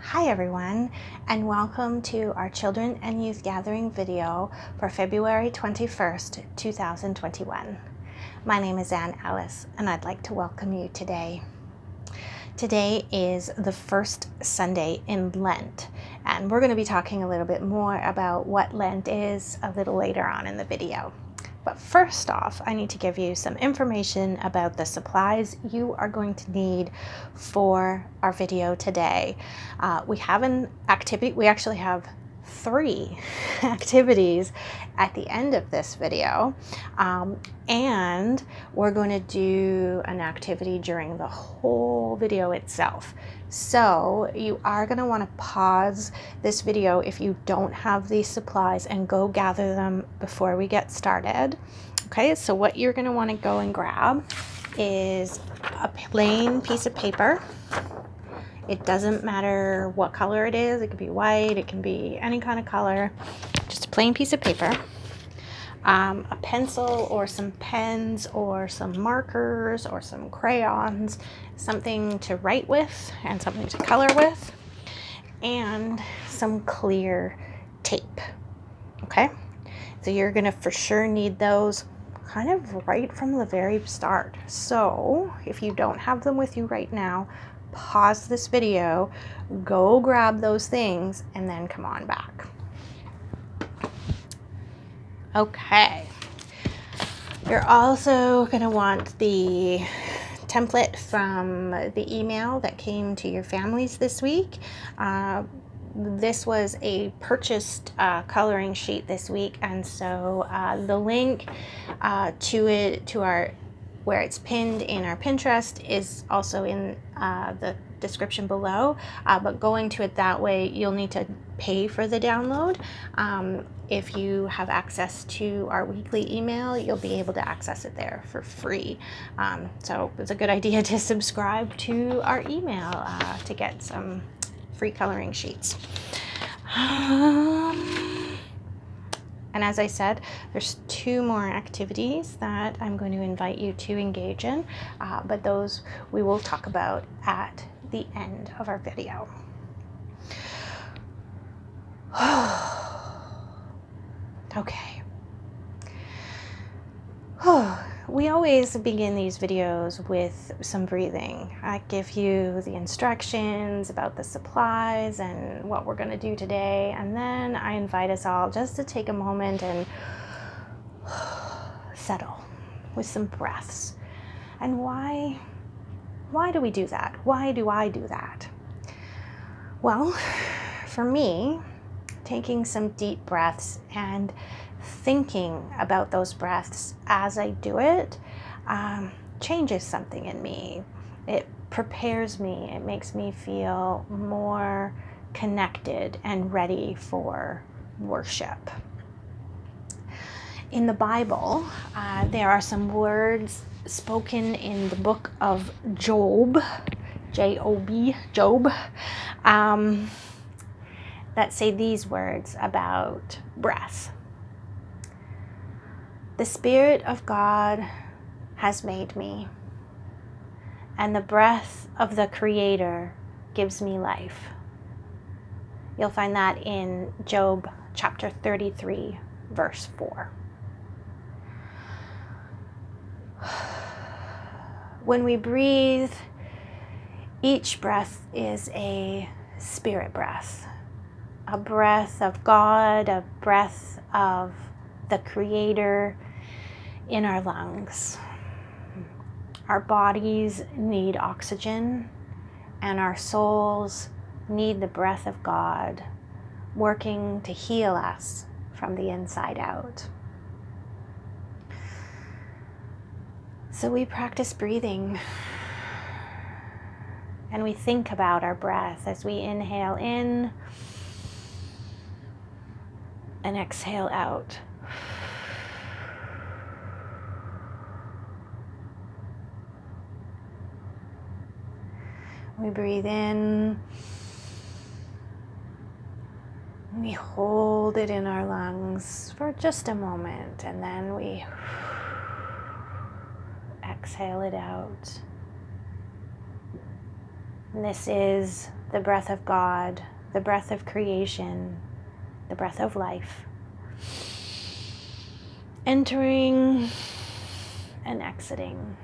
Hi everyone, and welcome to our Children and Youth Gathering video for February 21st, 2021. My name is Anne Ellis, and I'd like to welcome you today. Today is the first Sunday in Lent, and we're going to be talking a little bit more about what Lent is a little later on in the video. But first off, I need to give you some information about the supplies you are going to need for our video today. We have an activity. We actually have 3 activities at the end of this video, and we're going to do an activity during the whole video itself. So you are going to want to pause this video if you don't have these supplies and go gather them before we get started. Okay, so what you're going to want to go and grab is a plain piece of paper. It doesn't matter what color it is. It could be white, it can be any kind of color. Just a plain piece of paper. A pencil or some pens or some markers or some crayons, something to write with and something to color with, and some clear tape. Okay, so you're gonna for sure need those kind of right from the very start. So if you don't have them with you right now, pause this video, go grab those things, and then come on back. Okay, you're also going to want the template from the email that came to your families this week. This was a purchased coloring sheet this week, and so the link to our where it's pinned in our Pinterest is also in the description below, but going to it that way, you'll need to pay for the download. If you have access to our weekly email, you'll be able to access it there for free. So it's a good idea to subscribe to our email to get some free coloring sheets. And as I said, there's 2 more activities that I'm going to invite you to engage in, but those we will talk about at the end of our video. Okay. We always begin these videos with some breathing. I give you the instructions about the supplies and what we're going to do today, and then I invite us all just to take a moment and settle with some breaths. And why do we do that? Why do I do that? Well, for me, taking some deep breaths and thinking about those breaths as I do it changes something in me. It prepares me. It makes me feel more connected and ready for worship. In the Bible, there are some words spoken in the book of Job, J-O-B, Job, that say these words about breath. The Spirit of God has made me, and the breath of the Creator gives me life. You'll find that in Job chapter 33, verse 4. When we breathe, each breath is a spirit breath, a breath of God, a breath of the Creator in our lungs. Our bodies need oxygen, and our souls need the breath of God working to heal us from the inside out. So we practice breathing, and we think about our breath as we inhale in and exhale out. We breathe in, we hold it in our lungs for just a moment, and then we exhale it out. And this is the breath of God, the breath of creation, the breath of life, entering and exiting.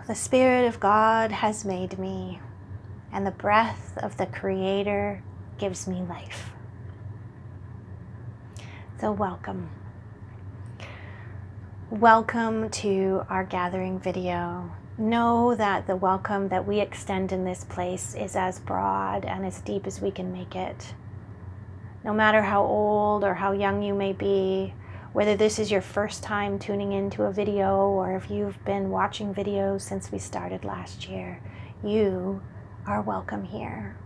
The Spirit of God has made me, and the breath of the Creator gives me life. So welcome. Welcome to our gathering video. Know that the welcome that we extend in this place is as broad and as deep as we can make it. No matter how old or how young you may be, whether this is your first time tuning into a video or if you've been watching videos since we started last year, you are welcome here.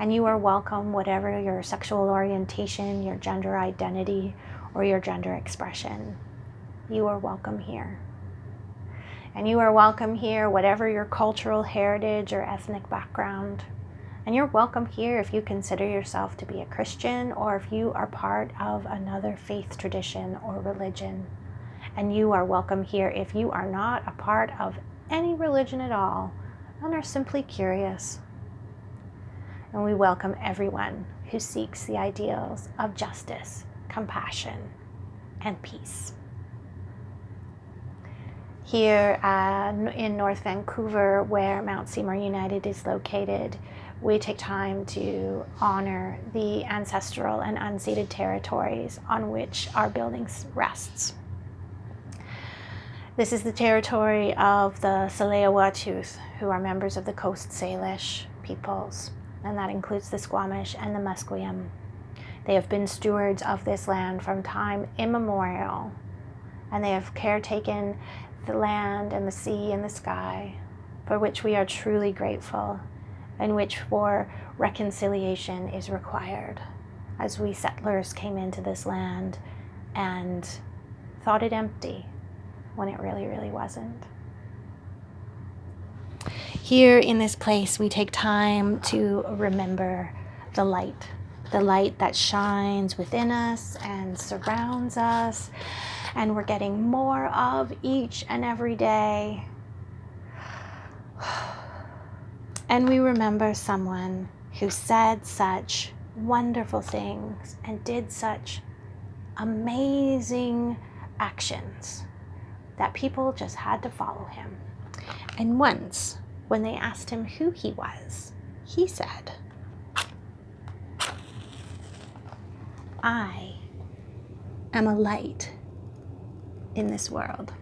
And you are welcome whatever your sexual orientation, your gender identity, or your gender expression. You are welcome here. And you are welcome here whatever your cultural heritage or ethnic background. And you're welcome here if you consider yourself to be a Christian or if you are part of another faith tradition or religion. And you are welcome here if you are not a part of any religion at all and are simply curious. And we welcome everyone who seeks the ideals of justice, compassion, and peace. Here in North Vancouver, where Mount Seymour United is located, we take time to honor the ancestral and unceded territories on which our building rests. This is the territory of the Tsleil-Waututh, who are members of the Coast Salish peoples, and that includes the Squamish and the Musqueam. They have been stewards of this land from time immemorial, and they have caretaken the land and the sea and the sky, for which we are truly grateful, and which for reconciliation is required, as we settlers came into this land and thought it empty when it really, really wasn't. Here in this place, we take time to remember the light that shines within us and surrounds us, and we're getting more of each and every day. And we remember someone who said such wonderful things and did such amazing actions that people just had to follow him. And once, when they asked him who he was, he said, "I am a light in this world."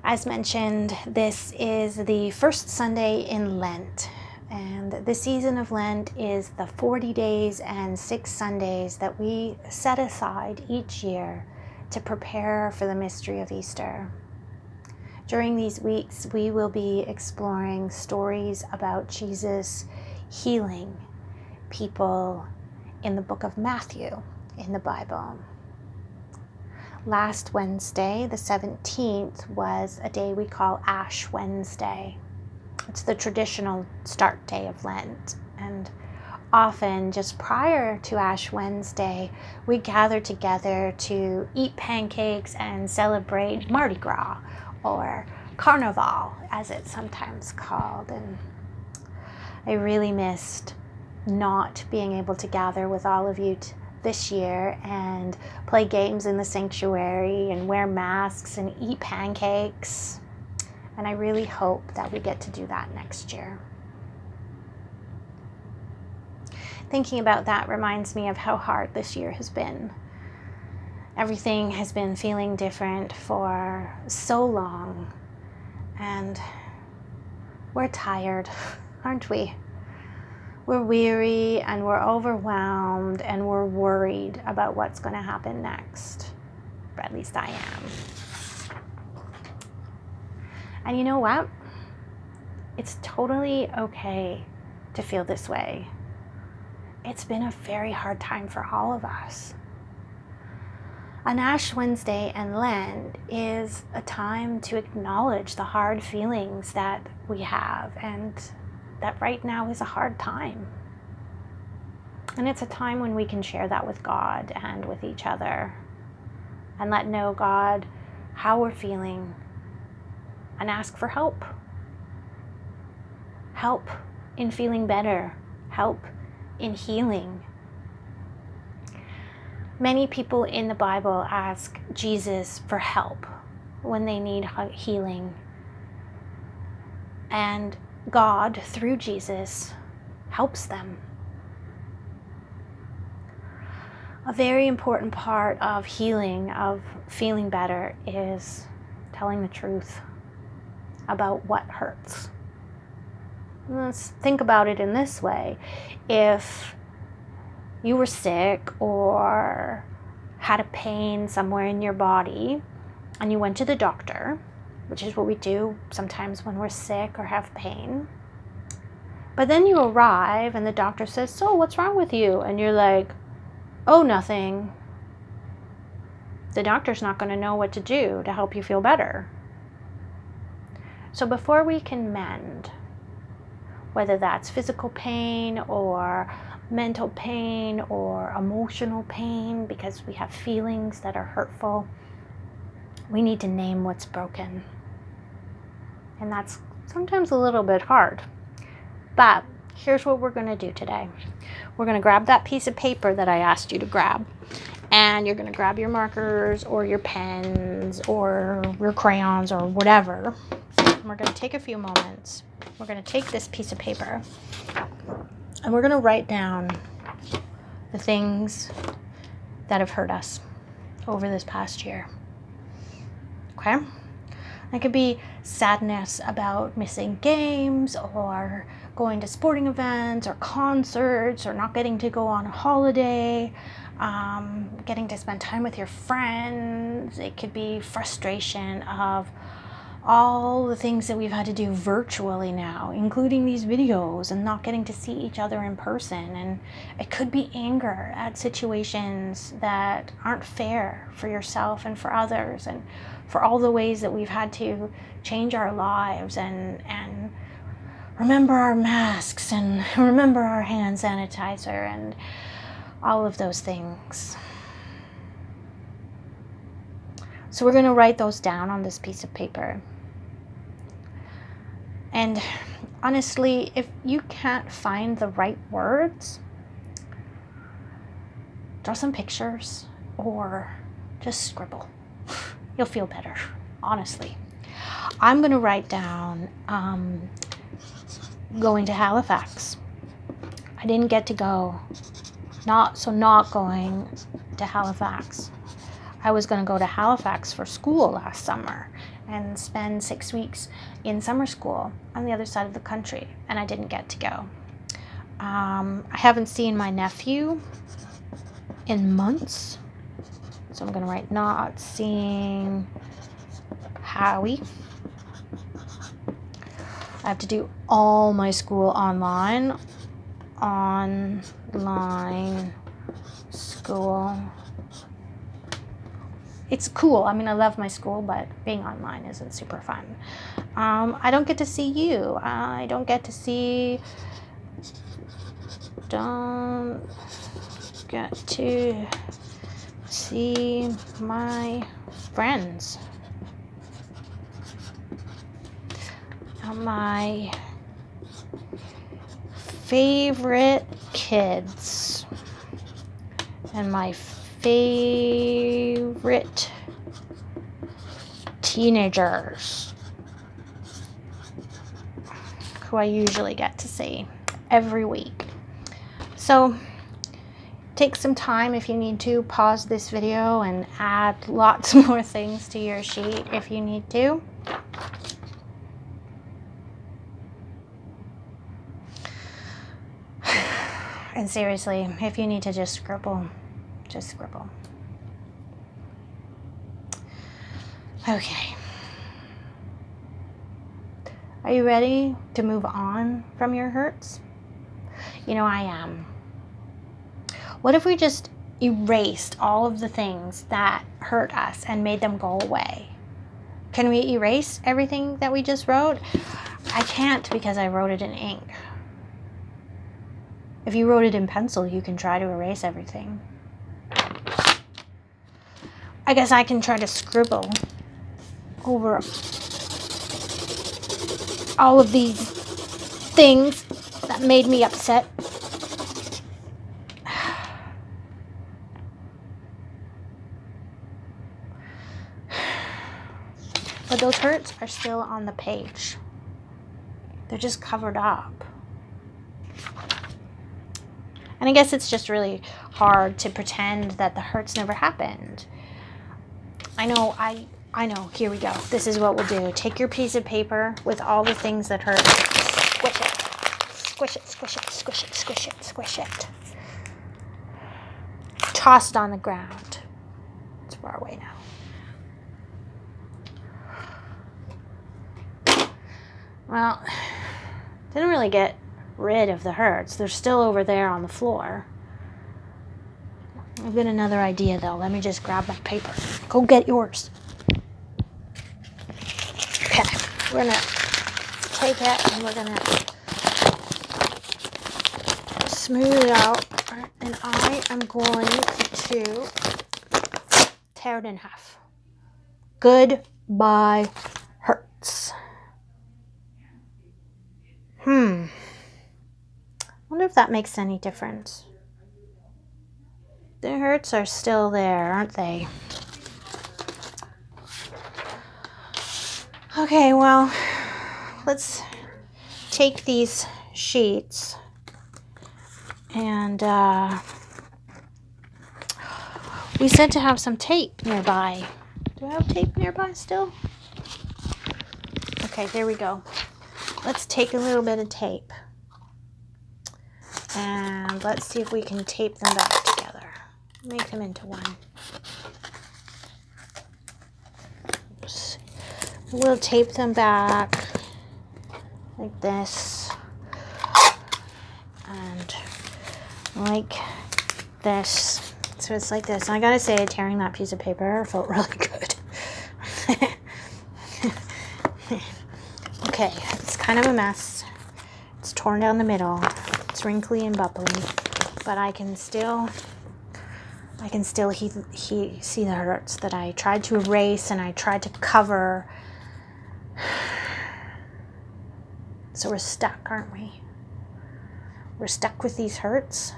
As mentioned, this is the first Sunday in Lent, and the season of Lent is the 40 days and 6 Sundays that we set aside each year to prepare for the mystery of Easter. During these weeks, we will be exploring stories about Jesus healing people in the book of Matthew in the Bible. Last Wednesday, the 17th, was a day we call Ash Wednesday. It's the traditional start day of Lent. And often, just prior to Ash Wednesday, we gather together to eat pancakes and celebrate Mardi Gras, or Carnival, as it's sometimes called. And I really missed not being able to gather with all of you this year and play games in the sanctuary and wear masks and eat pancakes. And I really hope that we get to do that next year. Thinking about that reminds me of how hard this year has been. Everything has been feeling different for so long, and we're tired, aren't we? We're weary and we're overwhelmed and we're worried about what's going to happen next. Or at least I am. And you know what? It's totally okay to feel this way. It's been a very hard time for all of us. On Ash Wednesday and Lent is a time to acknowledge the hard feelings that we have, and that right now is a hard time. And it's a time when we can share that with God and with each other and let know God how we're feeling and ask for help. Help in feeling better. Help in healing. Many people in the Bible ask Jesus for help when they need healing. And God, through Jesus, helps them. A very important part of healing, of feeling better, is telling the truth about what hurts. Let's think about it in this way. If you were sick or had a pain somewhere in your body and you went to the doctor, which is what we do sometimes when we're sick or have pain, but then you arrive and the doctor says, "So what's wrong with you?" And you're like, "Oh, nothing." The doctor's not going to know what to do to help you feel better. So before we can mend, whether that's physical pain or mental pain or emotional pain, because we have feelings that are hurtful, we need to name what's broken. And that's sometimes a little bit hard. But here's what we're going to do today. We're going to grab that piece of paper that I asked you to grab. And you're going to grab your markers or your pens or your crayons or whatever. And we're going to take a few moments. We're going to take this piece of paper and we're going to write down the things that have hurt us over this past year. Okay? It could be sadness about missing games or going to sporting events or concerts or not getting to go on a holiday, getting to spend time with your friends. It could be frustration of all the things that we've had to do virtually now, including these videos and not getting to see each other in person. And it could be anger at situations that aren't fair for yourself and for others, and for all the ways that we've had to change our lives and remember our masks and remember our hand sanitizer and all of those things. So we're going to write those down on this piece of paper. And honestly, if you can't find the right words, draw some pictures or just scribble. You'll feel better, honestly. I'm going to write down going to Halifax. I didn't get to go. Not going to Halifax. I was going to go to Halifax for school last summer and spend 6 weeks in summer school on the other side of the country, and I didn't get to go. I haven't seen my nephew in months, so I'm going to write not seeing Howie. I have to do all my school online school. It's cool. I mean, I love my school, but being online isn't super fun. I don't get to see you. I don't get to see my friends. My favorite kids and my favorite teenagers who I usually get to see every week. So take some time if you need to, pause this video and add lots more things to your sheet if you need to. And seriously, if you need to just scribble, just scribble. Okay. Are you ready to move on from your hurts? You know, I am. What if we just erased all of the things that hurt us and made them go away? Can we erase everything that we just wrote? I can't, because I wrote it in ink. If you wrote it in pencil, you can try to erase everything. I guess I can try to scribble over all of these things that made me upset. But those hurts are still on the page. They're just covered up. And I guess it's just really hard to pretend that the hurts never happened. I know, here we go. This is what we'll do. Take your piece of paper with all the things that hurt. Squish it. Squish it, squish it, squish it, squish it, squish it. Toss it on the ground. It's far away now. Well, didn't really get rid of the hurts. They're still over there on the floor. I've got another idea though. Let me just grab my paper. Go get yours. Okay, we're gonna take it and we're gonna smooth it out. And I am going to tear it in half. Goodbye, hurts. Wonder if that makes any difference. The hurts are still there, aren't they? Okay, well, let's take these sheets and we said to have some tape nearby. Do I have tape nearby still? Okay, there we go. Let's take a little bit of tape and let's see if we can tape them back together. Make them into one. We'll tape them back like this and like this. So it's like this. And I gotta say, tearing that piece of paper felt really good. Okay, it's kind of a mess. It's torn down the middle. It's wrinkly and bubbly, but I can still see the hurts that I tried to erase and I tried to cover. So we're stuck, aren't we? We're stuck with these hurts.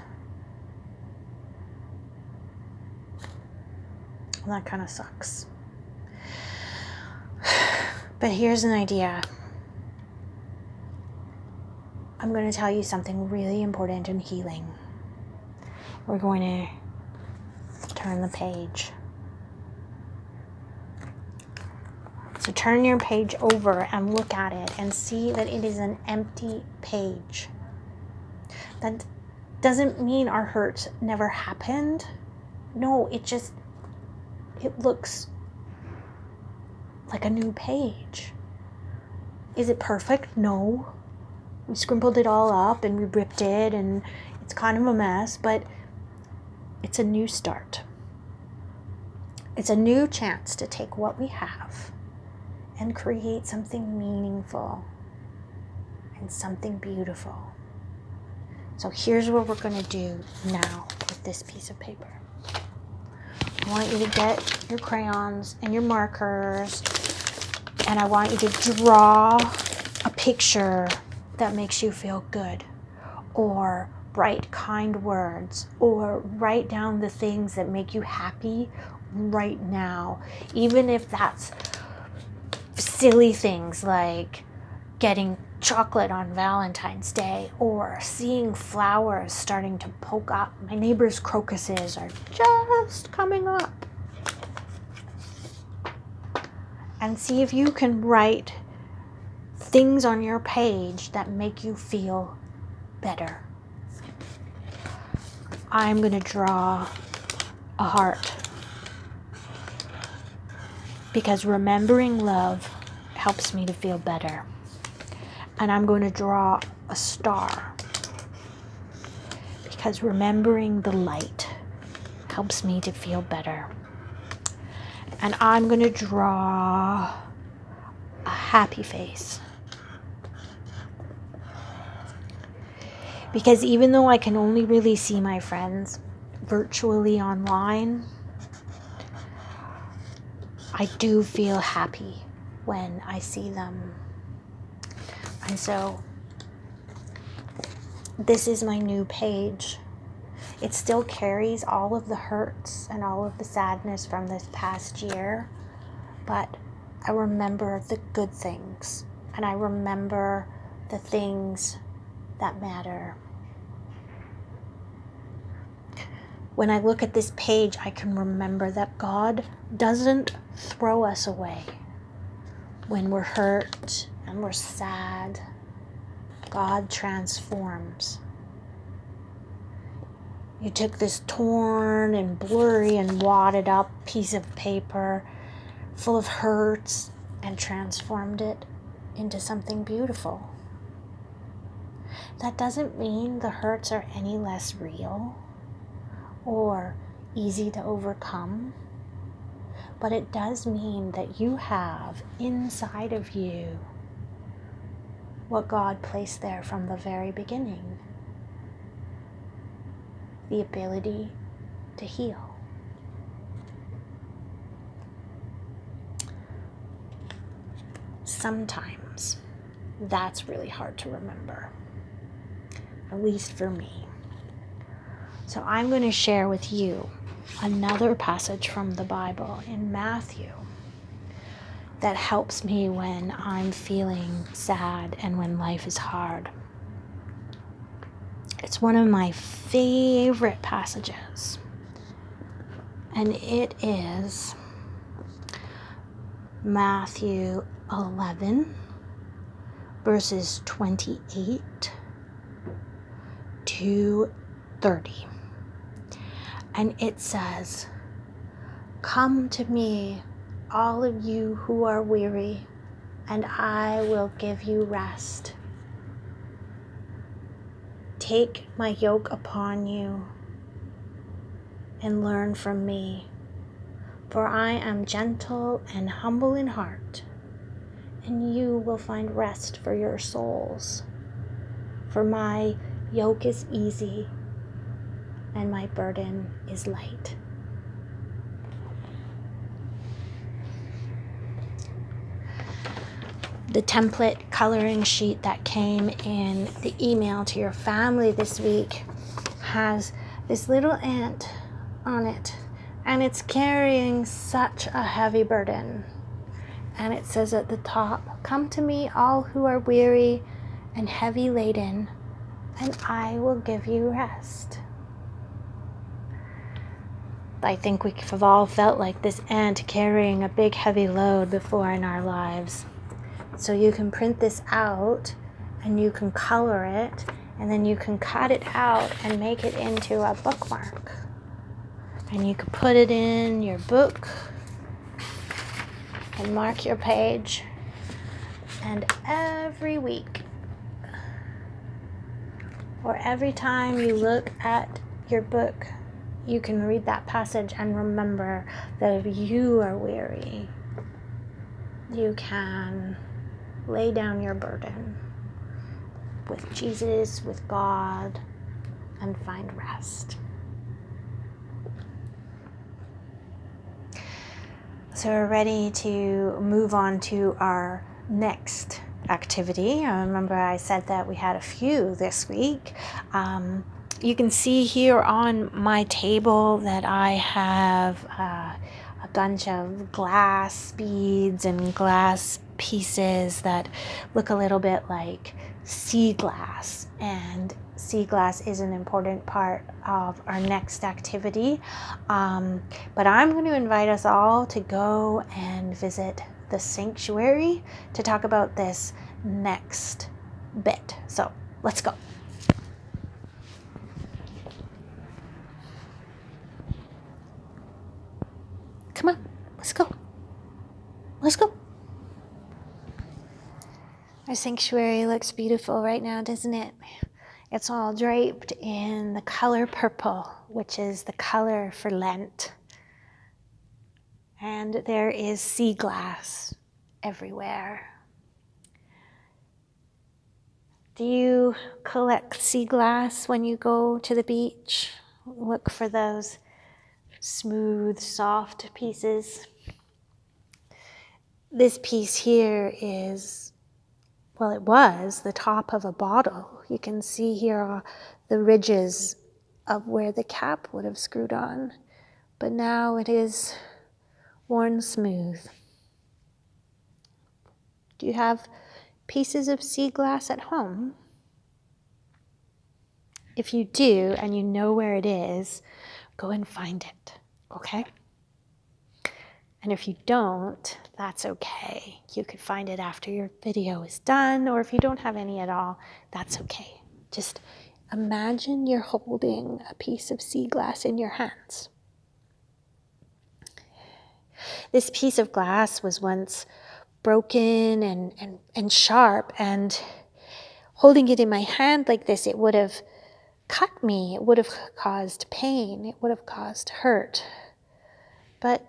Well, that kind of sucks. But here's an idea. I'm going to tell you something really important in healing. We're going to turn the page. So turn your page over and look at it and see that it is an empty page. That doesn't mean our hurt never happened. No, it looks like a new page. Is it perfect? No. We scribbled it all up and we ripped it and it's kind of a mess, but it's a new start. It's a new chance to take what we have and create something meaningful and something beautiful. So here's what we're going to do now with this piece of paper. I want you to get your crayons and your markers, and I want you to draw a picture that makes you feel good, or write kind words, or write down the things that make you happy right now, even if that's silly things like getting chocolate on Valentine's Day or seeing flowers starting to poke up. My neighbor's crocuses are just coming up. And see if you can write things on your page that make you feel better. I'm going to draw a heart because remembering love helps me to feel better. And I'm going to draw a star because remembering the light helps me to feel better. And I'm going to draw a happy face Because even though I can only really see my friends virtually online, I do feel happy when I see them. And so this is my new page. It still carries all of the hurts and all of the sadness from this past year, but I remember the good things, and I remember the things that matter. When I look at this page, I can remember that God doesn't throw us away when we're hurt and we're sad. God transforms. You took this torn and blurry and wadded up piece of paper full of hurts and transformed it into something beautiful. That doesn't mean the hurts are any less real or easy to overcome, but it does mean that you have inside of you what God placed there from the very beginning: the ability to heal. Sometimes that's really hard to remember, at least for me. So I'm going to share with you another passage from the Bible in Matthew that helps me when I'm feeling sad and when life is hard. It's one of my favorite passages, and it is Matthew 11, verses 28 to 30. And it says, "Come to me, all of you who are weary, and I will give you rest. Take my yoke upon you and learn from me, for I am gentle and humble in heart, and you will find rest for your souls. For my yoke is easy and my burden is light." The template coloring sheet that came in the email to your family this week has this little ant on it, and it's carrying such a heavy burden. And it says at the top, "Come to me, all who are weary and heavy laden, and I will give you rest." I think we've all felt like this ant carrying a big heavy load before in our lives. So you can print this out and you can color it, and then you can cut it out and make it into a bookmark. And you can put it in your book and mark your page. And every week, or every time you look at your book, you can read that passage and remember that if you are weary, you can lay down your burden with Jesus, with God, and find rest. So we're ready to move on to our next activity. I remember I said that we had a few this week. You can see here on my table that I have a bunch of glass beads and glass pieces that look a little bit like sea glass, and sea glass is an important part of our next activity, but I'm going to invite us all to go and visit the sanctuary to talk about this next bit. So let's go. Come on, let's go. Let's go. Our sanctuary looks beautiful right now, doesn't it? It's all draped in the color purple, which is the color for Lent. And there is sea glass everywhere. Do you collect sea glass when you go to the beach? Look for those smooth, soft pieces. This piece here is, well, it was the top of a bottle. You can see here are the ridges of where the cap would have screwed on, but now it is worn smooth. Do you have pieces of sea glass at home? If you do, and you know where it is, go and find it, okay? And if you don't, that's okay. You could find it after your video is done, or if you don't have any at all, that's okay. Just imagine you're holding a piece of sea glass in your hands. This piece of glass was once broken and sharp, and holding it in my hand like this, it would have cut me. It would have caused pain. It would have caused hurt. But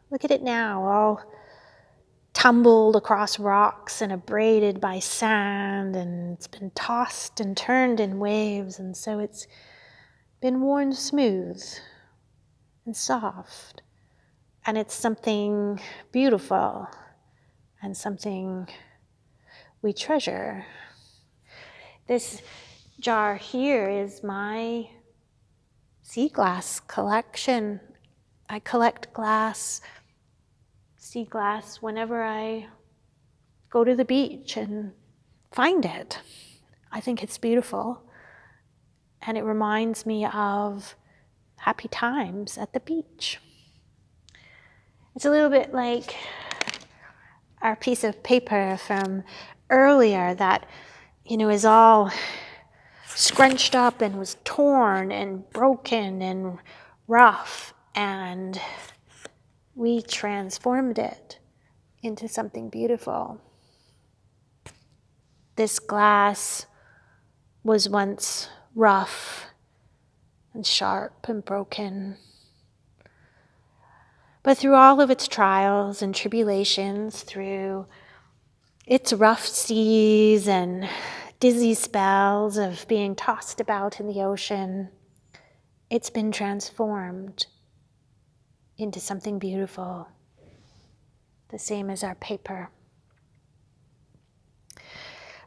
look at it now, all tumbled across rocks and abraded by sand, and it's been tossed and turned in waves, and so it's been worn smooth and soft, and it's something beautiful and something we treasure. This jar here is my sea glass collection. I collect glass, sea glass, whenever I go to the beach and find it. I think it's beautiful, and it reminds me of happy times at the beach. It's a little bit like our piece of paper from earlier that, is all scrunched up and was torn and broken and rough, and we transformed it into something beautiful. This glass was once rough and sharp and broken, but through all of its trials and tribulations, through its rough seas and dizzy spells of being tossed about in the ocean, it's been transformed into something beautiful, the same as our paper.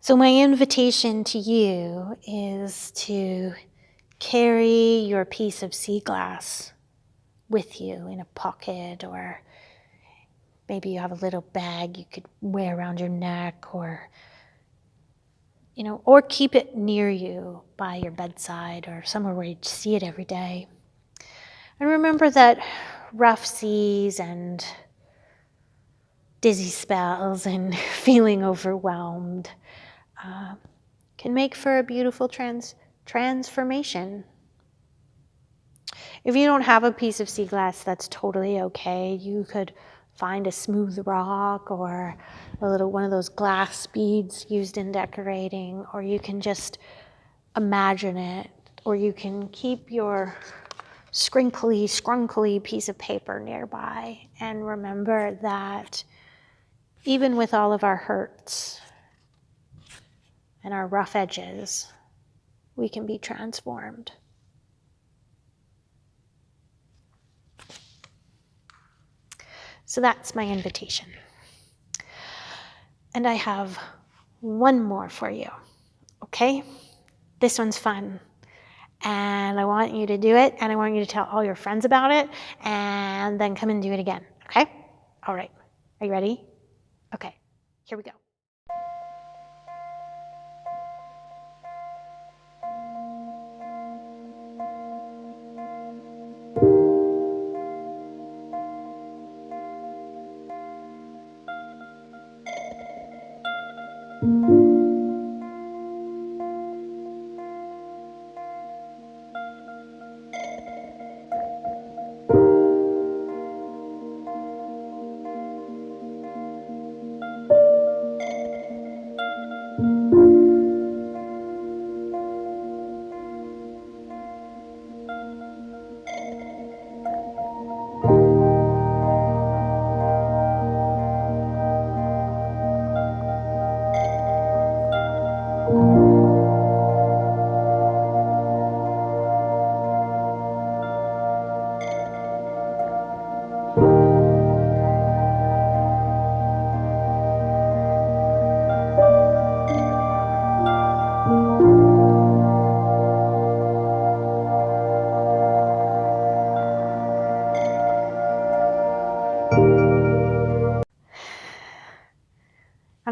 So my invitation to you is to carry your piece of sea glass with you in a pocket, or maybe you have a little bag you could wear around your neck, or keep it near you by your bedside or somewhere where you see it every day. And remember that rough seas and dizzy spells and feeling overwhelmed can make for a beautiful transformation. If you don't have a piece of sea glass, that's totally okay. You could find a smooth rock or one of those glass beads used in decorating, or you can just imagine it, or you can keep your scrunkly piece of paper nearby and remember that even with all of our hurts and our rough edges, we can be transformed. So that's my invitation. And I have one more for you, okay? This one's fun. And I want you to do it, and I want you to tell all your friends about it, and then come and do it again, okay? All right. Are you ready? Okay, here we go.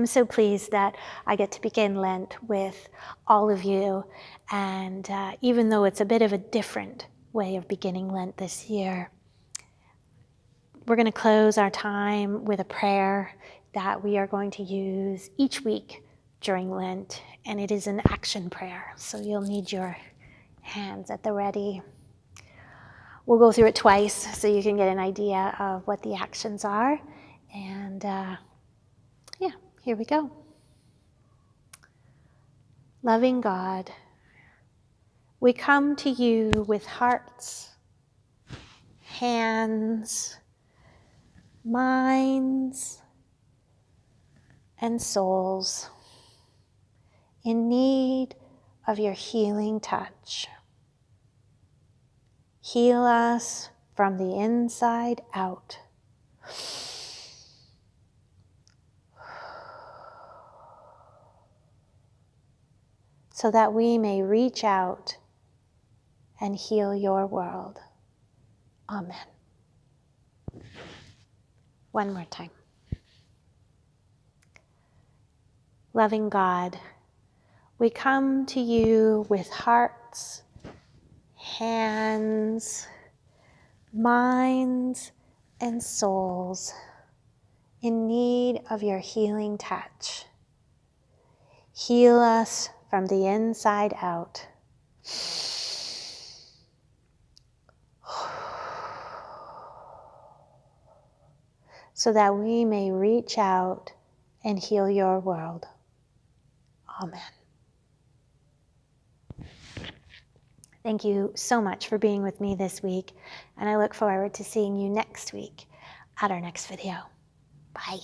I'm so pleased that I get to begin Lent with all of you, and even though it's a bit of a different way of beginning Lent this year, we're going to close our time with a prayer that we are going to use each week during Lent, and it is an action prayer, so you'll need your hands at the ready. We'll go through it twice so you can get an idea of what the actions are, and here we go. Loving God, we come to you with hearts, hands, minds, and souls in need of your healing touch. Heal us from the inside out. So that we may reach out and heal your world. Amen. One more time. Loving God, we come to you with hearts, hands, minds, and souls in need of your healing touch. Heal us from the inside out. So that we may reach out and heal your world. Amen. Thank you so much for being with me this week, and I look forward to seeing you next week at our next video. Bye.